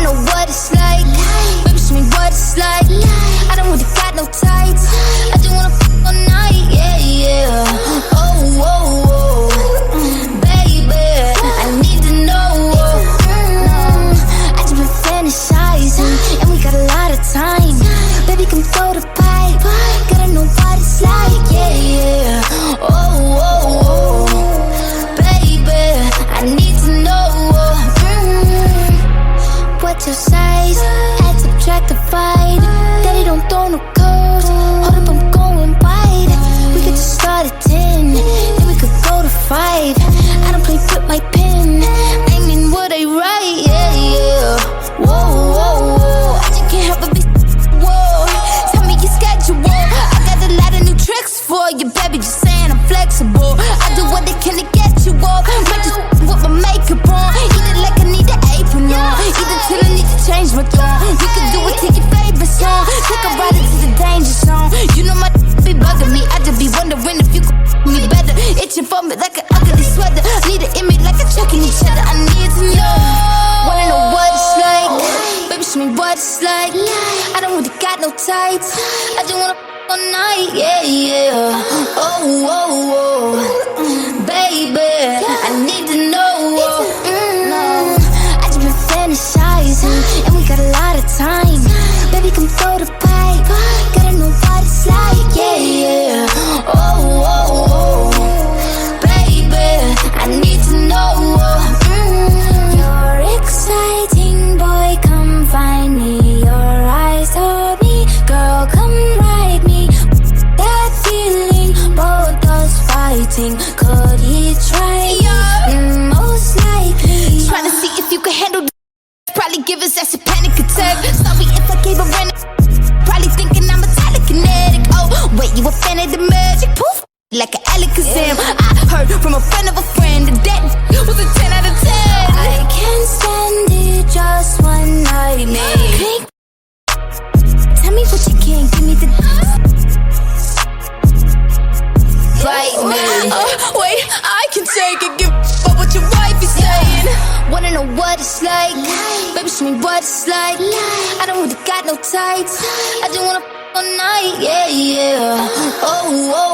know what it's like. Baby, show me what it's like. I don't really got no tights. I just wanna all night, yeah, yeah. Oh, oh, oh, baby, I need to know. I just been fantasizing, and we got a lot of time. Baby, come throw the pipe. Gotta know what it's like, yeah, yeah. Oh, oh, oh, baby, I need to know. What's your size? Add, subtract, divide. Daddy don't throw no codes. Hold up, I'm going wide. We could just start at 10, then we could go to 5. I don't play with my pen. I mean what I write, yeah, yeah. Whoa, whoa, whoa. I just can't help but be whoa. Tell me your schedule. I got a lot of new tricks for you, baby. Just saying I'm flexible. I do what they can to get you off. Might just with my makeup on. Eat it like I need an apron on. Eat it till I need to change my tone. We can do it to your favorite song. Take a ride into the danger zone. You know my be bugging me. I just be wondering if you could me better. Itching for me like an ugly sweater. Need an image like a chucking each other. I need to know. Wanna know what it's like. Baby, show me what it's like. I don't really got no tights. I just wanna all night, yeah, yeah. Oh, oh, oh, baby, I need to know. I just been fantasizing, and we got a lot of time. Baby, come throw the pipe. Gotta know what it's like, yeah, yeah. Oh, oh, oh, baby, I need to know. You're exciting, boy, come find me. Your eyes told me, girl, come ride me. That feeling, both us fighting. Could he try? Most likely. Trying to see if you can handle this. Probably give us that's a panic attack. Sorry if I gave a rent. Probably thinking I'm a telekinetic. Oh, wait, you a fan of the magic? Poof, like an Alakazam. I heard from a friend of a friend that was a 10 out of 10. I can't stand it, just one night, man. Tell me what you can, give me the right, man. Wait, I can take it, give up what your wife is saying. Wanna know what it's like? Baby, show me what it's like. I don't really got no tights. I just wanna all night, yeah, yeah. Oh, oh.